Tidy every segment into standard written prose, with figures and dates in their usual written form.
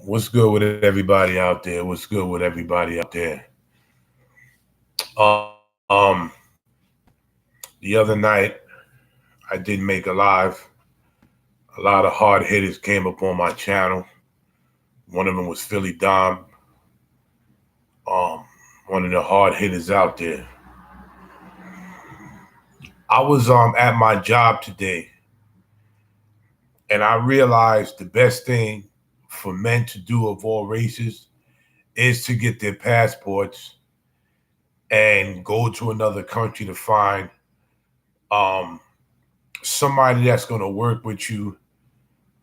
What's good with everybody out there? What's good with everybody out there? Um, the other night I did make a live. A lot of hard hitters came up on my channel. One of them was Philly Dom, um, one of the hard hitters out there. I was at my job today, and I realized the best thing for men to do of all races is to get their passports and go to another country to find um, somebody that's going to work with you,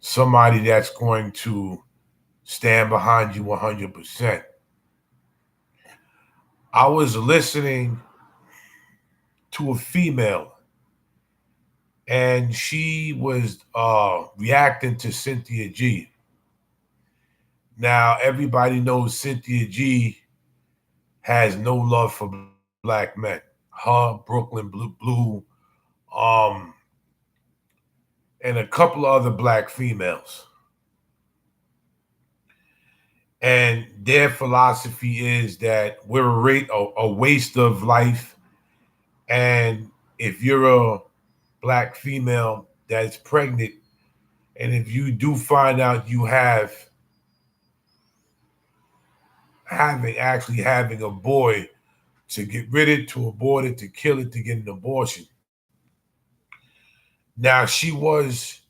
somebody that's going to stand behind you 100%. I was listening to a female, and she was reacting to Cynthia G. Now, everybody knows Cynthia G has no love for black men. Her, Brooklyn Blue, um, and a couple of other black females. And their philosophy is that we're a waste of life. And if you're a black female that's pregnant, and if you do find out you have having a boy, to get rid of it, to abort it, to kill it, to get an abortion. Now she was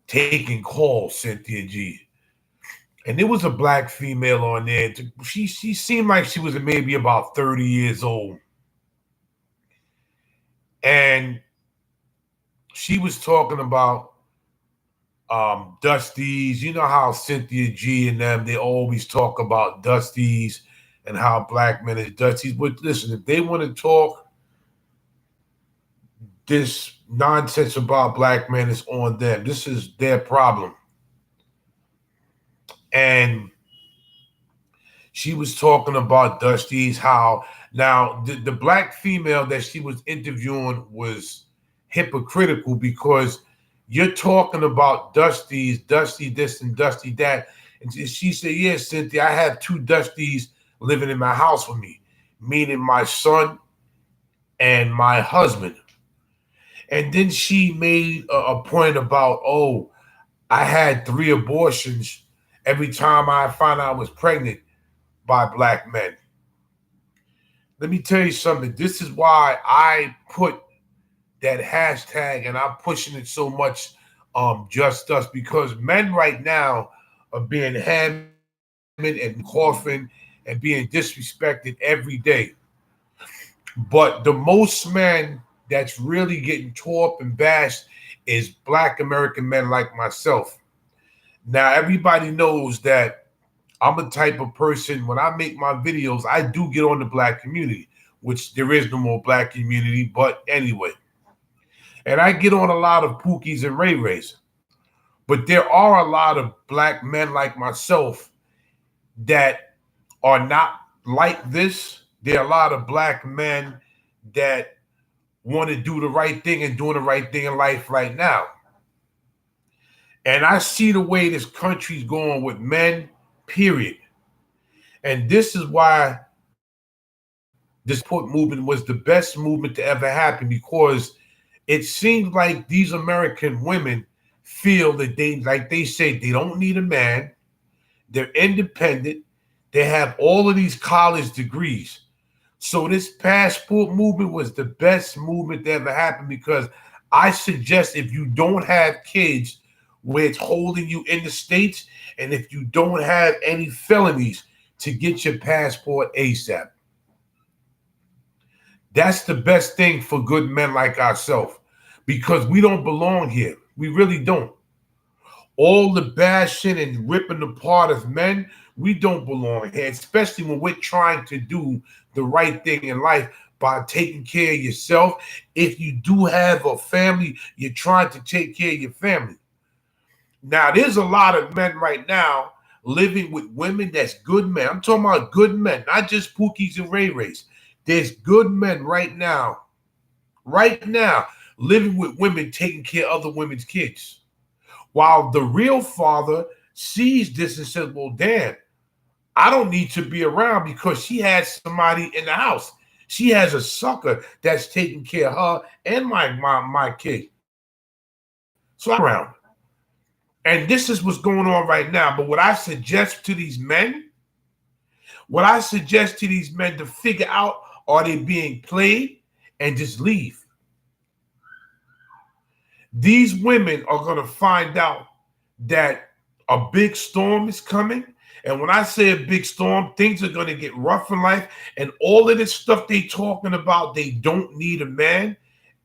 taking calls, Cynthia G. And there was a black female on there. She seemed like she was maybe about 30 years old. And she was talking about Dusties. You know how Cynthia G and them, they always talk about Dusties and how black men is Dusties. But listen, if they want to talk this nonsense about black men, is on them. This is their problem. And she was talking about Dusties, how now the black female that she was interviewing was hypocritical because you're talking about Dusties, Dusty this and Dusty that. And she said, yeah, Cynthia, I have two Dusties living in my house with me, meaning my son and my husband. And then she made a point about, oh, I had 3 abortions every time I found out I was pregnant by black men. Let me tell you something. This is why I put that hashtag and I'm pushing it so much, just us, because men right now are being hammered and coughing and being disrespected every day. But the most men that's really getting tore up and bashed is black American men like myself. Now, everybody knows that I'm a type of person, when I make my videos, I do get on the black community, which there is no more black community, but anyway. And I get on a lot of Pookies and Ray Rays. But there are a lot of black men like myself that are not like this. There are a lot of black men that want to do the right thing and doing the right thing in life right now. And I see the way this country's going with men, period. And this is why this support movement was the best movement to ever happen, because it seems like these American women feel that they say they don't need a man. They're independent. They have all of these college degrees. So this passport movement was the best movement that ever happened, because I suggest if you don't have kids where it's holding you in the States, and if you don't have any felonies, to get your passport ASAP. That's the best thing for good men like ourselves, because we don't belong here. We really don't. All the bashing and ripping apart of men, we don't belong here, especially when we're trying to do the right thing in life by taking care of yourself. If you do have a family, you're trying to take care of your family. Now, there's a lot of men right now living with women that's good men. I'm talking about good men, not just Pookies and Ray Rays. There's good men right now, living with women taking care of other women's kids. While the real father sees this and says, well, damn, I don't need to be around because she has somebody in the house. She has a sucker that's taking care of her and my kid. So I'm around. And this is what's going on right now. But what I suggest to these men, to figure out, are they being played, and just leave. These women are going to find out that a big storm is coming. And when I say a big storm, things are going to get rough in life. And all of this stuff they talking about, they don't need a man,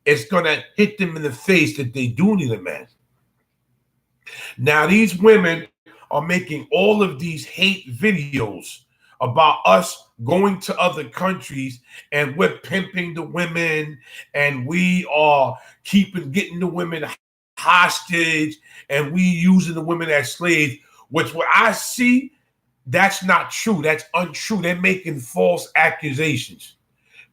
it's going to hit them in the face that they do need a man. Now, these women are making all of these hate videos about us going to other countries, and we're pimping the women, and we are getting the women hostage, and we using the women as slaves, which what I see, that's not true. That's untrue. They're making false accusations.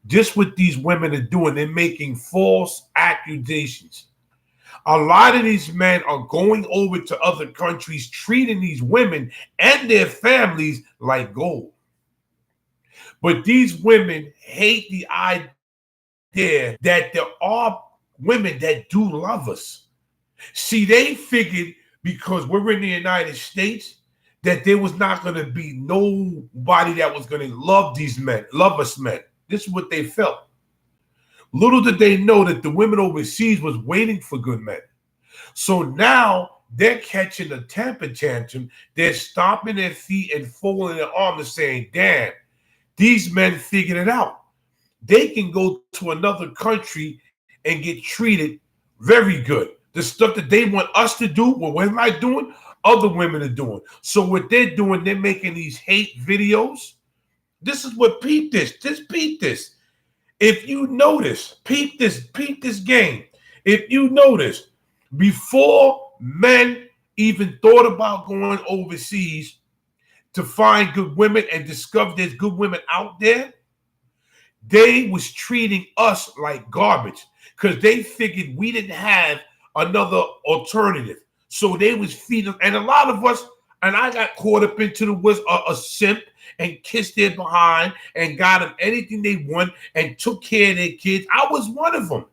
Just what these women are doing, they're making false accusations. A lot of these men are going over to other countries, treating these women and their families like gold. But these women hate the idea that there are women that do love us. See, they figured because we're in the United States that there was not going to be nobody that was going to love these men, love us men. This is what they felt. Little did they know that the women overseas was waiting for good men. So now they're catching a temper tantrum. They're stomping their feet and folding their arms and saying, damn, these men figured it out. They can go to another country and get treated very good. The stuff that they want us to do, what we're not doing, other women are doing. So what they're doing, they're making these hate videos. This is what peep this. Just peep this. If you notice, peep this game. If you notice, before men even thought about going overseas to find good women and discover there's good women out there, they was treating us like garbage because they figured we didn't have another alternative. So they was feeding, and a lot of us, and I got caught up into a simp and kissed their behind and got them anything they want and took care of their kids. I was one of them.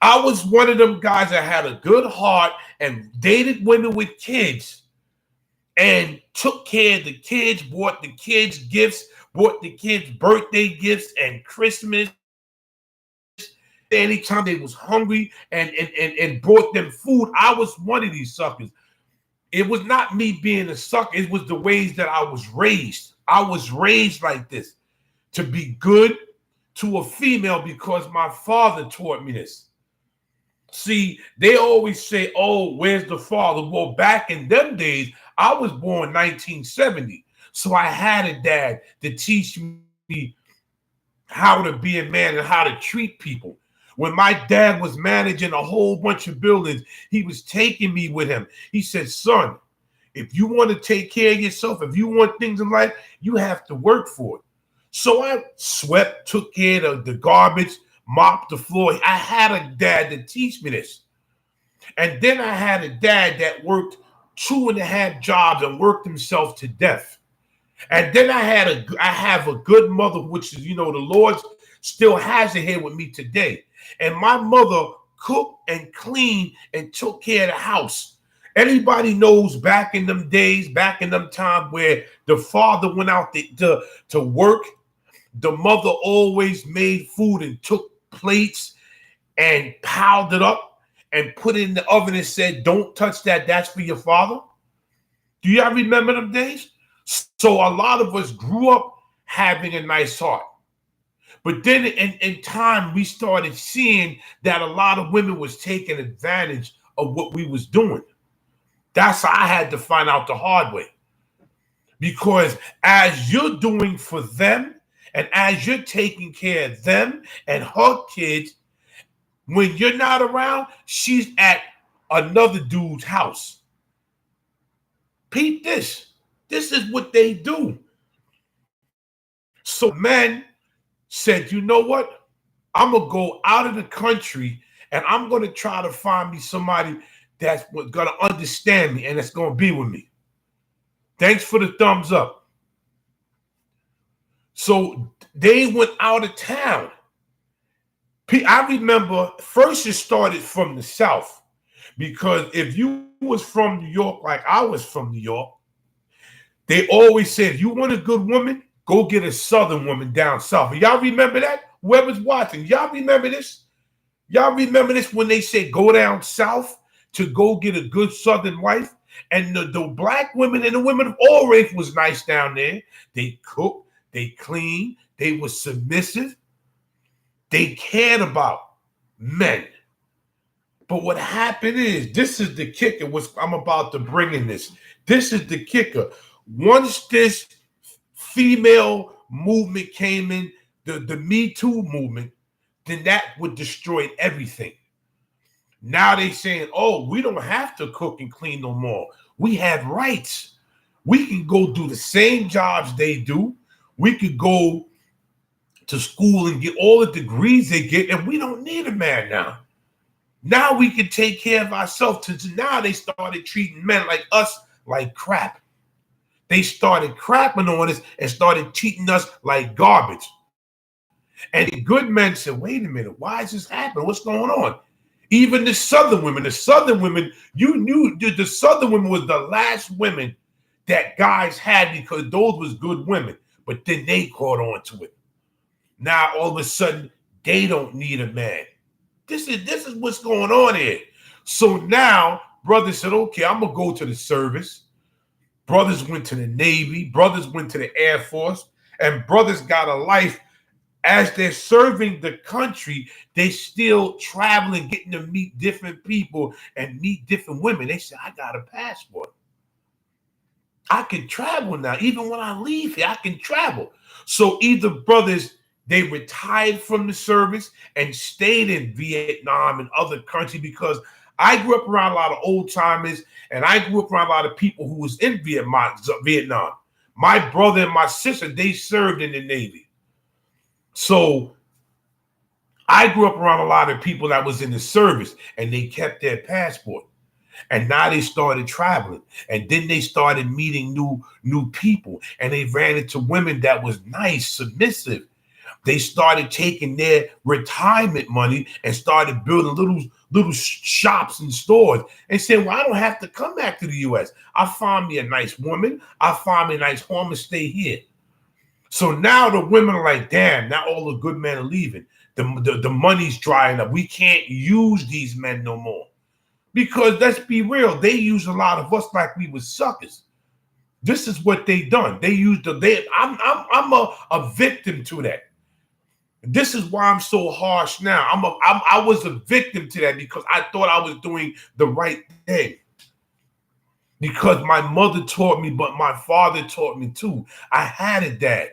I was one of them guys that had a good heart and dated women with kids and took care of the kids, bought the kids gifts, bought the kids birthday gifts and Christmas. Anytime they was hungry and brought them food, I was one of these suckers. It was not me being a sucker. It was the ways that I was raised. I was raised like this, to be good to a female because my father taught me this. See, they always say, oh, where's the father? Well, back in them days, I was born 1970. So I had a dad to teach me how to be a man and how to treat people. When my dad was managing a whole bunch of buildings, he was taking me with him. He said, son, if you want to take care of yourself, if you want things in life, you have to work for it. So I swept, took care of the garbage, mopped the floor. I had a dad to teach me this. And then I had a dad that worked 2.5 jobs and worked himself to death. And then I have a good mother, which is, the Lord still has it here with me today. And my mother cooked and cleaned and took care of the house. Anybody knows back in them days, back in them time where the father went out to work, the mother always made food and took plates and piled it up and put it in the oven and said, don't touch that. That's for your father. Do y'all remember them days? So a lot of us grew up having a nice heart. But then in time, we started seeing that a lot of women was taking advantage of what we was doing. That's how I had to find out the hard way. Because as you're doing for them and as you're taking care of them and her kids, when you're not around, she's at another dude's house. Peep this. This is what they do. So men said, you know what? I'm going to go out of the country and I'm going to try to find me somebody that's going to understand me and that's going to be with me. Thanks for the thumbs up. So they went out of town. I remember first it started from the South, because if you was from New York like I was from New York, they always said, if you want a good woman, go get a Southern woman down South. And y'all remember that? Whoever's watching, y'all remember this? Y'all remember this when they said go down South to go get a good Southern wife? And the black women and the women of all race was nice down there. They cooked, they cleaned, they were submissive. They cared about men. But what happened is, this is the kicker, what I'm about to bring in this. This is the kicker. Once this female movement came in, the Me Too movement, then that would destroy everything. Now they saying, oh, we don't have to cook and clean no more. We have rights. We can go do the same jobs they do. We could go to school and get all the degrees they get, and we don't need a man now. Now we can take care of ourselves. Now they started treating men like us like crap. They started crapping on us and started treating us like garbage. And the good men said, wait a minute, why is this happening? What's going on? Even the Southern women, you knew the Southern women was the last women that guys had, because those was good women. But then they caught on to it. Now all of a sudden they don't need a man. This is what's going on here. So now brothers said, okay, I'm gonna go to the service. Brothers went to the Navy, brothers went to the Air Force, and brothers got a life. As they're serving the country, they still traveling, getting to meet different people and meet different women. They said, I got a passport. I can travel now. Even when I leave here, I can travel. So either brothers, they retired from the service and stayed in Vietnam and other countries, because I grew up around a lot of old timers, and I grew up around a lot of people who was in Vietnam. My brother and my sister, they served in the Navy. So I grew up around a lot of people that was in the service, and they kept their passport. And now they started traveling, and then they started meeting new people, and they ran into women that was nice, submissive. They started taking their retirement money and started building little shops and stores, and said, well, I don't have to come back to the U.S. I find me a nice woman. I find me a nice home and stay here. So now the women are like, damn, now all the good men are leaving. The money's drying up. We can't use these men no more. Because let's be real, they use a lot of us like we was suckers. This is what they done. They used I'm a victim to that. This is why I'm so harsh now. I was a victim to that, because I thought I was doing the right thing. Because my mother taught me, but my father taught me too. I had a dad.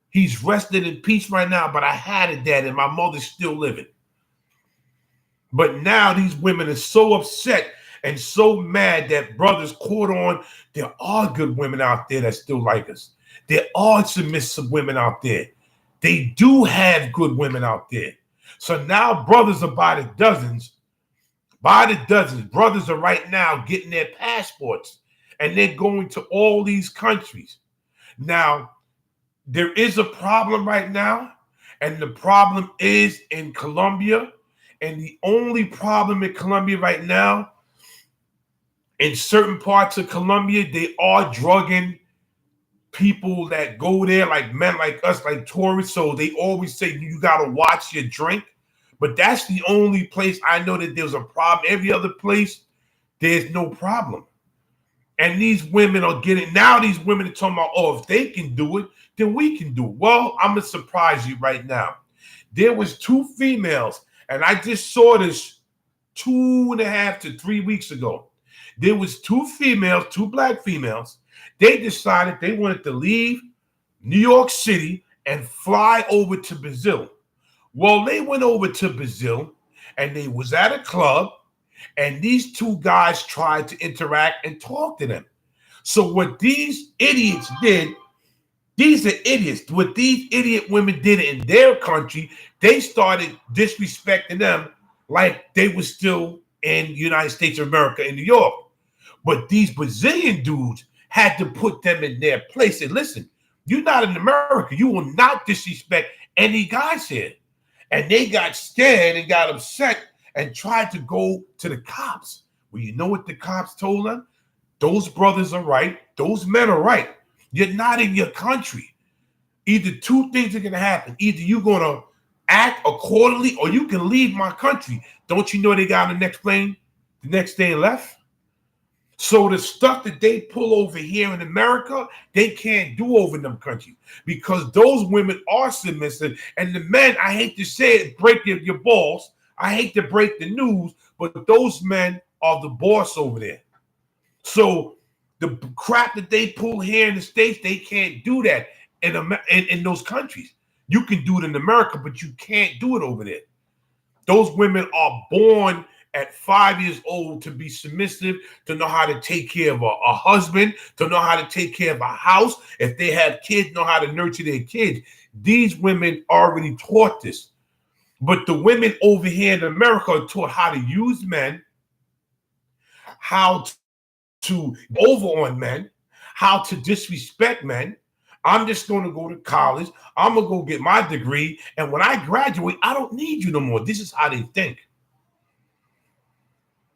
He's rested in peace right now, but I had a dad, and my mother's still living. But now these women are so upset and so mad that brothers caught on. There are good women out there that still like us. There are submissive women out there. They do have good women out there. So now brothers are by the dozens. Brothers are right now getting their passports, and they're going to all these countries. Now, there is a problem right now, and the problem is in Colombia. And the only problem in Colombia right now, in certain parts of Colombia, they are drugging people that go there, like men like us, like tourists. So they always say you got to watch your drink. But that's the only place I know that there's a problem. Every other place, there's no problem. And these women are getting, now these women are talking about, oh, if they can do it, then we can do it. Well, I'm going to surprise you right now. There was 2 females, and I just saw this 2.5 to 3 weeks ago. There was 2 females, 2 black females. They decided they wanted to leave New York City and fly over to Brazil. Well, they went over to Brazil, and they was at a club, and these 2 guys tried to interact and talk to them. So what these idiots did, these are idiots. What these idiot women did in their country, they started disrespecting them like they were still in the United States of America in New York. But these Brazilian dudes had to put them in their place. And listen, you're not in America. You will not disrespect any guys here. And they got scared and got upset and tried to go to the cops. Well, you know what the cops told them? Those brothers are right. Those men are right. You're not in your country. Either two things are going to happen. Either you're going to act accordingly or you can leave my country. Don't you know they got on the next plane the next day and left? So the stuff that they pull over here in America, they can't do over in them countries because those women are submissive. And the men, I hate to say it, break your balls. I hate to break the news, but those men are the boss over there. So the crap that they pull here in the States, they can't do that in those countries. You can do it in America, but you can't do it over there. Those women are born at 5 years old to be submissive, to know how to take care of a husband, to know how to take care of a house. If they have kids, know how to nurture their kids. These women already taught this. But the women over here in America are taught how to use men, how to over on men, how to disrespect men. I'm just going to go to college. I'm going to go get my degree. And when I graduate, I don't need you no more. This is how they think.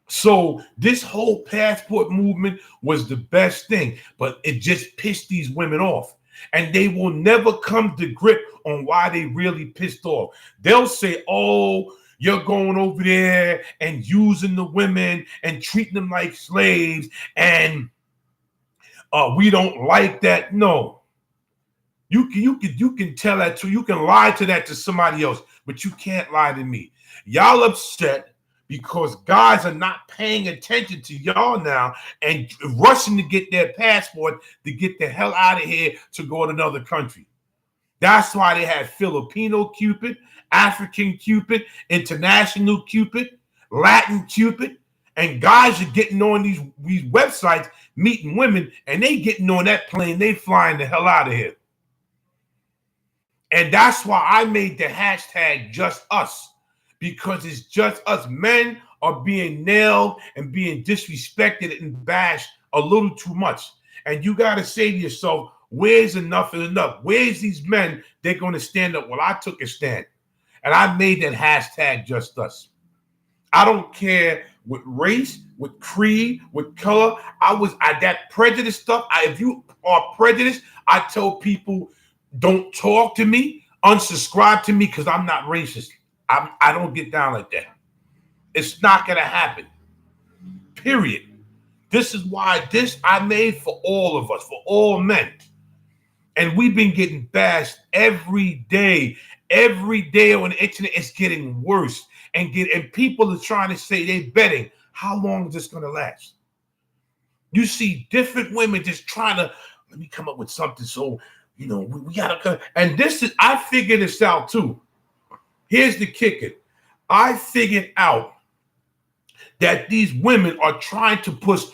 So this whole passport movement was the best thing, but it just pissed these women off. And they will never come to grip on why they really pissed off. They'll say, oh, you're going over there and using the women and treating them like slaves. And we don't like that. No. You can tell that to, you can lie to that to somebody else, but you can't lie to me. Y'all upset because guys are not paying attention to y'all now and rushing to get their passport to get the hell out of here to go to another country. That's why they have Filipino Cupid, African Cupid, International Cupid, Latin Cupid, and guys are getting on these websites, meeting women, and they getting on that plane, they flying the hell out of here. And that's why I made the hashtag just us. Because it's just us. Men are being nailed and being disrespected and bashed a little too much. And you got to say to yourself, where's enough is enough? Where's these men? They're going to stand up. Well, I took a stand. And I made that hashtag just us. I don't care with race, with creed, with color. That prejudice stuff. If you are prejudiced, I tell people, don't talk to me, unsubscribe to me because I'm not racist. I don't get down like that. It's not going to happen. Period. This is why I made for all of us, for all men. And we've been getting bashed every day. Every day on the internet, it's getting worse. And people are trying to say they're betting. How long is this going to last? You see different women just trying to, let me come up with something so, we got to, and I figured this out too. Here's the kicker. I figured out that these women are trying to push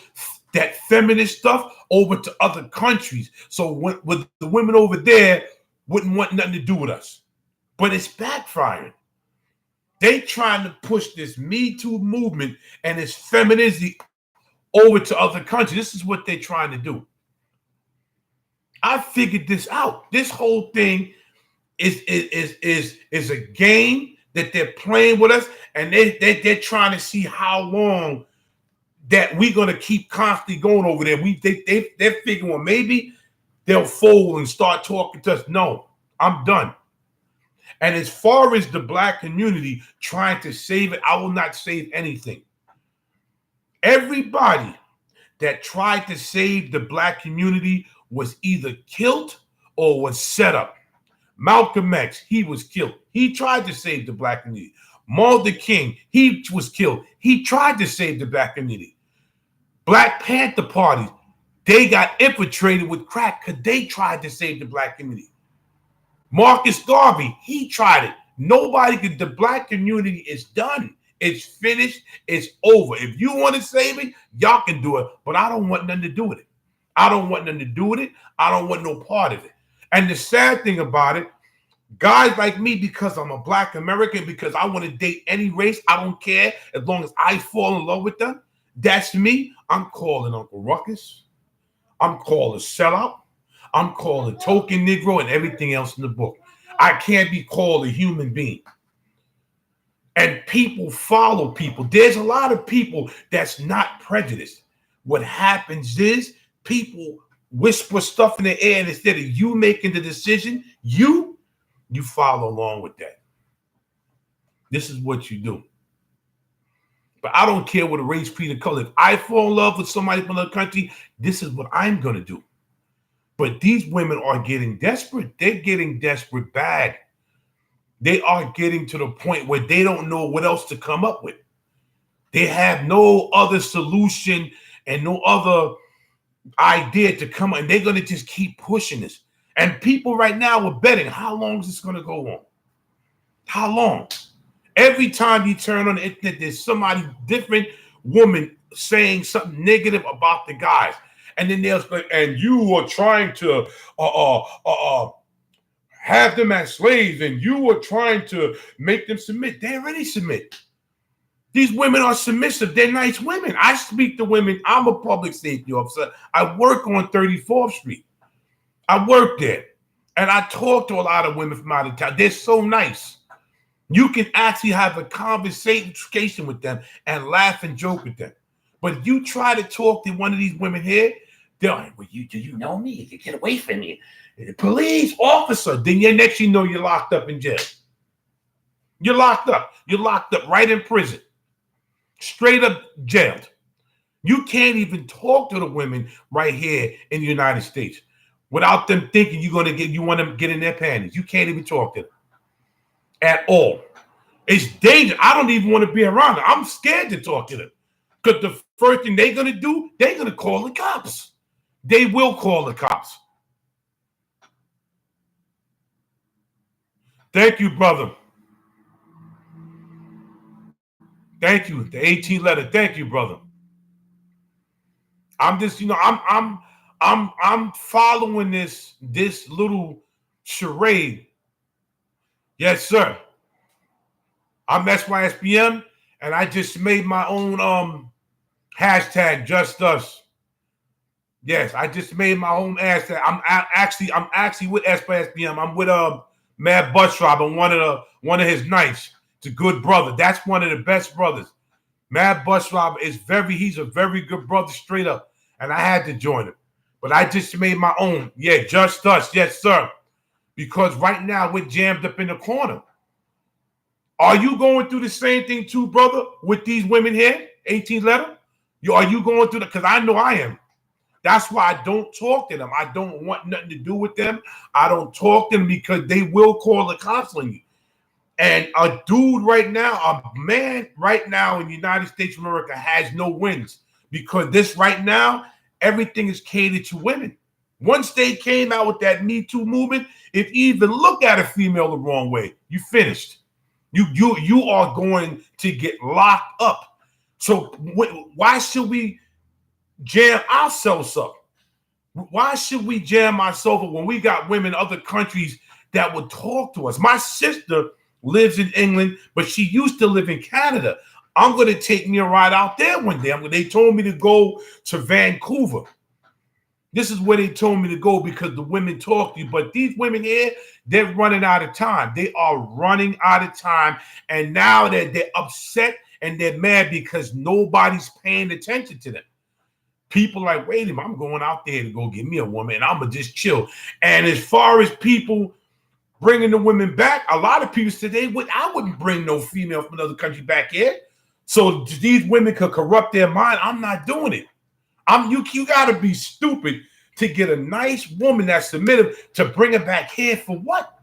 that feminist stuff over to other countries. So with the women over there wouldn't want nothing to do with us. But it's backfiring. They trying to push this Me Too movement and this feminism over to other countries. This is what they're trying to do. I figured this out. This whole thing is a game that they're playing with us, and they're trying to see how long that we're gonna keep constantly going over there. They're figuring, well, maybe they'll fold and start talking to us. No, I'm done. And as far as the black community trying to save it, I will not save anything. Everybody that tried to save the black community was either killed or was set up. Malcolm X, he was killed. He tried to save the black community. Martin Luther King, he was killed. He tried to save the black community. Black Panther Party, they got infiltrated with crack because they tried to save the black community. Marcus Garvey, he tried it. The black community is done. It's finished. It's over. If you want to save it, y'all can do it. But I don't want nothing to do with it. I don't want nothing to do with it. I don't want no part of it. And the sad thing about it, guys like me, because I'm a black American, because I want to date any race, I don't care as long as I fall in love with them. That's me. I'm calling Uncle Ruckus. I'm called a sellout. I'm called a token Negro and everything else in the book. I can't be called a human being. And people follow people. There's a lot of people that's not prejudiced. What happens is people whisper stuff in the air, and instead of you making the decision, you follow along with that. This is what you do. But I don't care what a race, creed, or color. If I fall in love with somebody from another country, this is what I'm going to do. But these women are getting desperate. They're getting desperate bad. They are getting to the point where they don't know what else to come up with. They have no other solution and no other idea to come up, and they're going to just keep pushing this. And people right now are betting, how long is this going to go on? How long? Every time you turn on the internet, there's somebody different woman saying something negative about the guys. And then they'll say, and you are trying to have them as slaves, and you are trying to make them submit. They already submit. These women are submissive. They're nice women. I speak to women. I'm a public safety officer. I work on 34th Street. I work there. And I talk to a lot of women from out of town. They're so nice. You can actually have a conversation with them and laugh and joke with them. But if you try to talk to one of these women here, they're like, well, do you know me? You can get away from me. Police officer. Then next you know you're locked up in jail. You're locked up. You're locked up right in prison. Straight up jailed. You can't even talk to the women right here in the United States without them thinking you want to get in their panties. You can't even talk to them at all. It's dangerous. I don't even want to be around them. I'm scared to talk to them because the first thing they're going to do, they're going to call the cops. They will call the cops. Thank you, brother. Thank you. The 18 letter. Thank you, brother. I'm just, I'm following this little charade. Yes, sir. I'm SYSBM, and I just made my own hashtag Just Us. Yes, I just made my own hashtag. I'm actually with SYSBM. I'm with Mad Busrob and one of his knights. It's a good brother. That's one of the best brothers. Mad Busrob he's a very good brother, straight up. And I had to join him. But I just made my own. Yeah, Just Us. Yes, sir. Because right now we're jammed up in the corner. Are you going through the same thing too, brother, with these women here? 18 letter? Are you going through that? Because I know I am. That's why I don't talk to them. I don't want nothing to do with them. I don't talk to them because they will call the cops on you. And a dude right now, a man right now in the United States of America has no wins because this right now, everything is catered to women. Once they came out with that Me Too movement, if you even look at a female the wrong way, you finished. You are going to get locked up. So why should we jam ourselves up? Why should we jam ourselves up when we got women in other countries that would talk to us? My sister lives in England, but she used to live in Canada. I'm going to take me a ride out there one day. They told me to go to Vancouver. This is where they told me to go because the women talk to you. But these women here, they're running out of time. They are running out of time. And now they're upset and they're mad because nobody's paying attention to them. People are like, wait a minute, I'm going out there to go get me a woman and I'm going to just chill. And as far as people bringing the women back, a lot of people said I wouldn't bring no female from another country back here. So these women could corrupt their mind. I'm not doing it. You got to be stupid to get a nice woman that's submissive to bring her back here for what?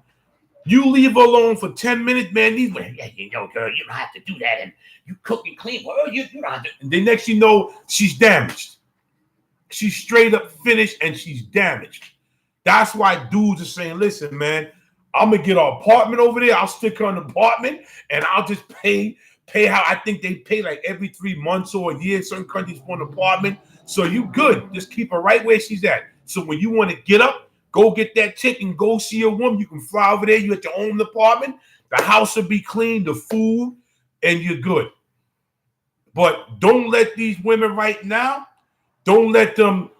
You leave her alone for 10 minutes, man. Girl, you don't have to do that. And you cook and clean. Well, you don't have to. And the next you know, she's damaged. She's straight up finished and she's damaged. That's why dudes are saying, listen, man, I'm going to get an apartment over there. I'll stick her in an apartment and I'll just pay how I think they pay like every 3 months or a year in certain countries for an apartment. So you good. Just keep her right where she's at. So when you want to get up, go get that chick and go see a woman. You can fly over there. You at your own apartment. The house will be clean, the food, and you're good. But don't let these women right now, don't let them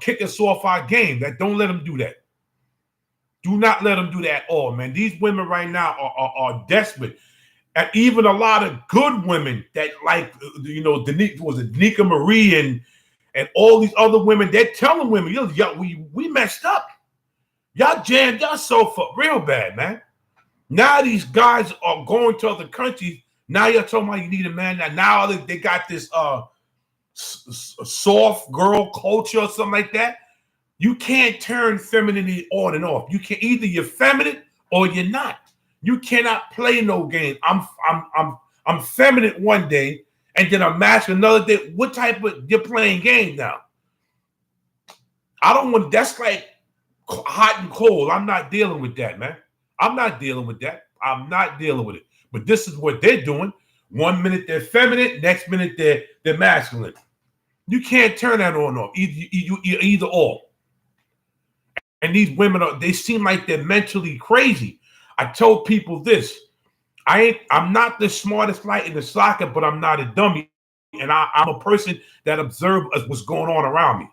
kick us off our game. That don't let them do that. Do not let them do that at all, man. These women right now are desperate. And even a lot of good women that like, Danica Marie and all these other women, they're telling women, yo, we messed up. Y'all jammed yourself up real bad, man. Now these guys are going to other countries. Now you're talking about you need a man. Now they got this soft girl culture or something like that. You can't turn femininity on and off. You can either you're feminine or you're not. You cannot play no game. I'm feminine one day and then I'm masculine another day. What type of you're playing game now? I don't want. That's like hot and cold. I'm not dealing with that, man. I'm not dealing with that. I'm not dealing with it. But this is what they're doing. 1 minute they're feminine, next minute they're masculine. You can't turn that on and off. Either or. And these women they seem like they're mentally crazy. I told people this. I'm not the smartest light in the socket, but I'm not a dummy. And I'm a person that observes what's going on around me.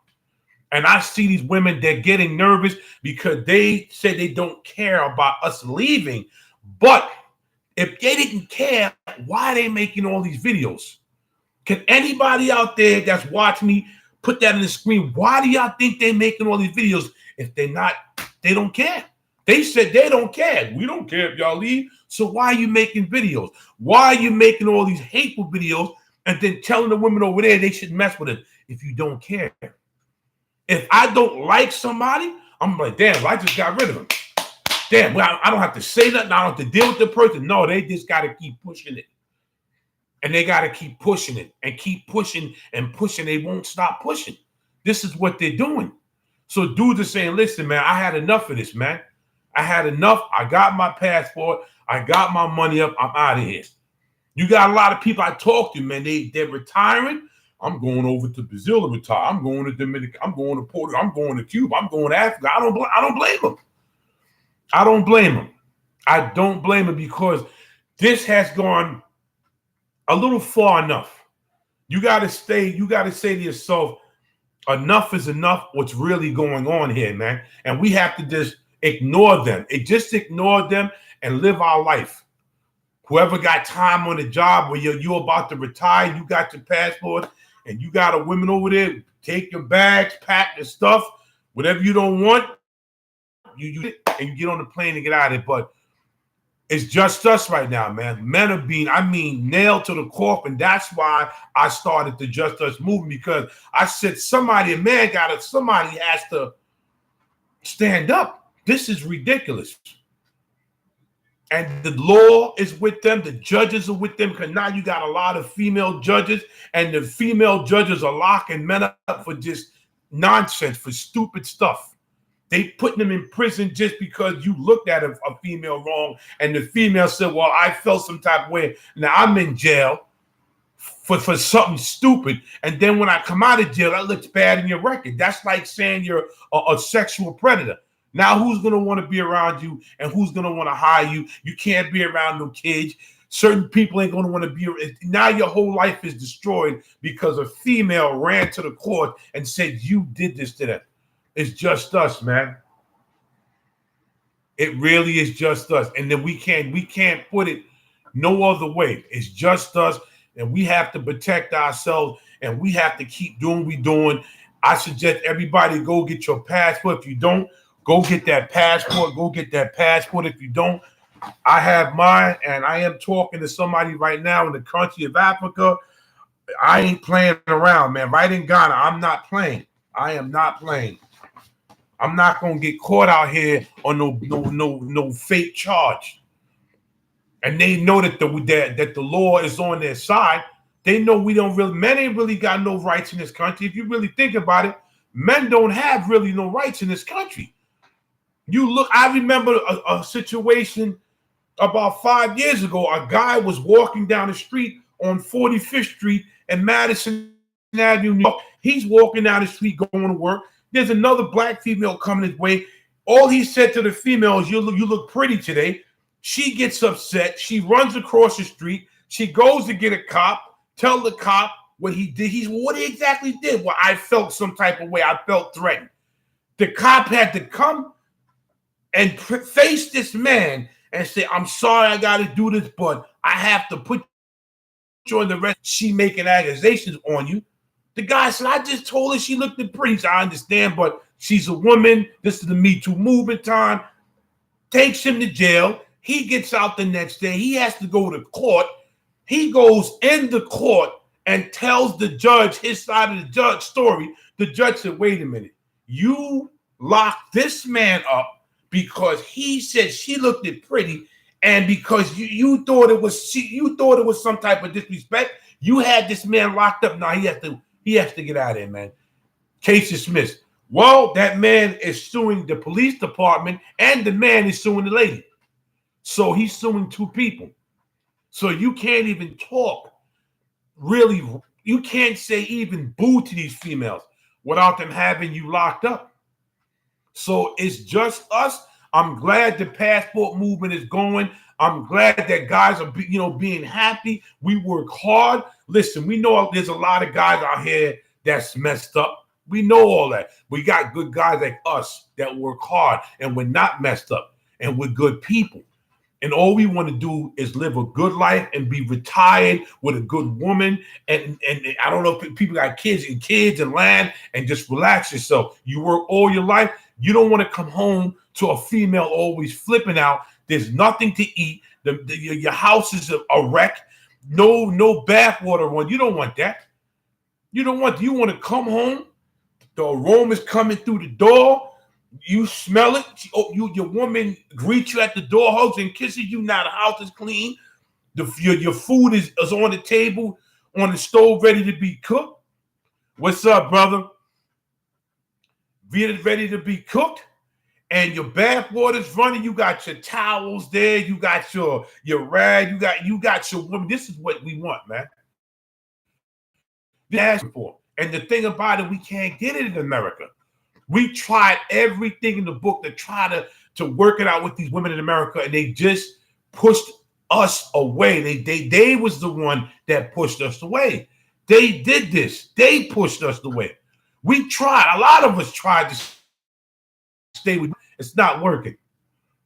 And I see these women, they're getting nervous because they say they don't care about us leaving. But if they didn't care, why are they making all these videos? Can anybody out there that's watching me put that in the screen? Why do y'all think they're making all these videos if they don't care? They said they don't care. We don't care if y'all leave. So why are you making videos? Why are you making all these hateful videos and then telling the women over there they should mess with it if you don't care? If I don't like somebody, I'm like, damn, I just got rid of him. Damn, well, I don't have to say nothing. I don't have to deal with the person. No, they just got to keep pushing it. And they got to keep pushing it and keep pushing and pushing. They won't stop pushing. This is what they're doing. So dudes are saying, listen, man, I had enough of this, man. I had enough. I got my passport. I got my money up. I'm out of here. You got a lot of people I talk to, man. They're retiring. I'm going over to Brazil to retire. I'm going to Dominican. I'm going to Puerto Rico. I'm going to Cuba. I'm going to Africa. I don't blame them. I don't blame them. I don't blame them because this has gone a little far enough. You got to say to yourself, enough is enough. What's really going on here, man? And we have to just ignore them. Just ignore them and live our life. Whoever got time on the job where you're about to retire, you got your passport, and you got a woman over there, take your bags, pack your stuff, whatever you don't want, you and you get on the plane and get out of it. But it's just us right now, man. Men are being, nailed to the corp, and that's why I started the Just Us movement, because I said somebody has to stand up. This is ridiculous. And the law is with them. The judges are with them, because now you got a lot of female judges, and the female judges are locking men up for just nonsense, for stupid stuff. They putting them in prison just because you looked at a female wrong, and the female said, well, I felt some type of way. Now I'm in jail for something stupid. And then when I come out of jail, that looks bad in your record. That's like saying you're a sexual predator. Now who's going to want to be around you, and who's going to want to hire you? You can't be around no kids. Certain people ain't going to want to be. Now your whole life is destroyed because a female ran to the court and said you did this to them. It's just us, man. It really is just us. And then we can't put it no other way. It's just us, and we have to protect ourselves, and we have to keep doing what we're doing. I suggest everybody go get your passport. If you don't, go get that passport. Go get that passport. If you don't, I have mine, and I am talking to somebody right now in the country of Africa. I ain't playing around, man. Right in Ghana, I'm not playing. I am not playing. I'm not gonna get caught out here on no fake charge. And they know that the law is on their side. They know men ain't really got no rights in this country. If you really think about it, men don't have really no rights in this country. I remember a situation about 5 years ago. A guy was walking down the street on 45th Street and Madison Avenue, New York. He's walking down the street going to work. There's another black female coming his way. All he said to the female is, you look pretty today. She gets upset. She runs across the street. She goes to get a cop, tell the cop what he did. What he exactly did. Well, I felt some type of way. I felt threatened. The cop had to come and face this man and say, I'm sorry I got to do this, but I have to put you on the rest. She making accusations on you. The guy said, I just told her she looked pretty. So I understand, but she's a woman. This is the Me Too movement time. Takes him to jail. He gets out the next day. He has to go to court. He goes in the court and tells the judge his side of the judge story. The judge said, wait a minute. You locked this man up because he said she looked pretty, and because you thought it was some type of disrespect, you had this man locked up. Now he has to get out of there, man. Case dismissed. Well, that man is suing the police department, and the man is suing the lady. So he's suing two people. So you can't even talk. Really, you can't say even boo to these females without them having you locked up. So it's just us. I'm glad the passport movement is going. I'm glad that guys are, being happy. We work hard. Listen, we know there's a lot of guys out here that's messed up. We know all that. We got good guys like us that work hard, and we're not messed up, and we're good people. And all we want to do is live a good life and be retired with a good woman. And I don't know if people got kids and land, and just relax yourself. You work all your life. You don't want to come home to a female always flipping out. There's nothing to eat. Your house is a wreck. No bath water run. You don't want that. You want to come home. The aroma is coming through the door. You smell it. Your woman greets you at the door, hugs and kisses you. Now the house is clean. Your food is on the table, on the stove, ready to be cooked. What's up, brother? Ready to be cooked, and your bath water's running. You got your towels there. You got your rag. You got your woman. This is what we want, man. Asking for. And the thing about it, we can't get it in America. We tried everything in the book to try to work it out with these women in America, and they just pushed us away. They was the one that pushed us away. They did this. They pushed us away. We tried. A lot of us tried to stay with. It's not working.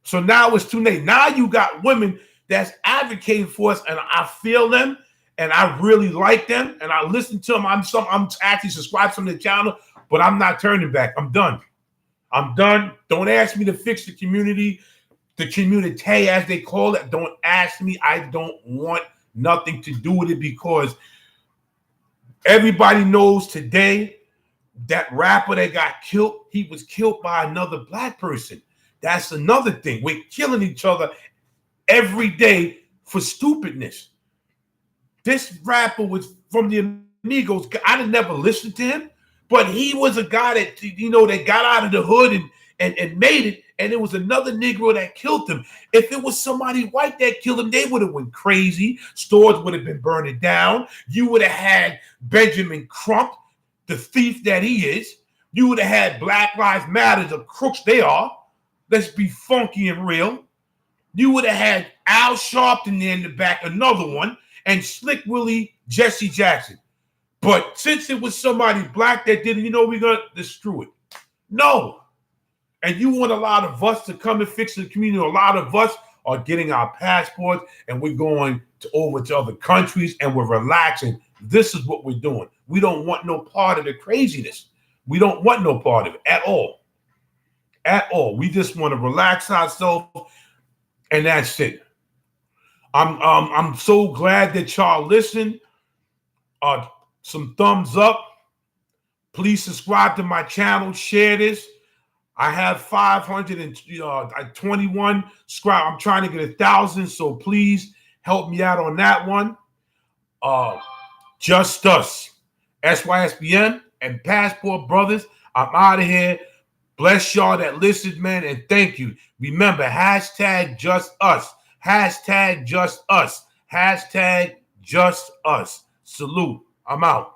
So now it's too late. Now you got women that's advocating for us, and I feel them, and I really like them, and I listen to them. I'm actually subscribed to the channel, but I'm not turning back. I'm done. Don't ask me to fix the community as they call it. Don't ask me. I don't want nothing to do with it, because everybody knows today that rapper that got killed, he was killed by another black person. That's another thing. We're killing each other every day for stupidness. This rapper was from the Amigos. I didn't never listen to him, but he was a guy that, that got out of the hood and made it, and it was another Negro that killed him. If it was somebody white that killed him, they would have went crazy. Stores would have been burning down. You would have had Benjamin Crump, the thief that he is. You would have had Black Lives Matter, the crooks they are. Let's be funky and real. You would have had Al Sharpton there in the back, another one, and Slick Willie, Jesse Jackson. But since it was somebody black that didn't, we're going to destroy it. No. And you want a lot of us to come and fix the community. A lot of us are getting our passports, and we're going over to other countries, and we're relaxing. This is what we're doing. We don't want no part of the craziness. We don't want no part of it at all. At all. We just want to relax ourselves, and that's it. I'm so glad that y'all listened. Some thumbs up. Please subscribe to my channel. Share this. I have 521 subscribers. I'm trying to get 1,000, so please help me out on that one. Just Us, SYSBM, and Passport Brothers. I'm out of here. Bless y'all that listened, man, and thank you. Remember, hashtag Just Us. Hashtag Just Us. Hashtag Just Us. Salute. I'm out.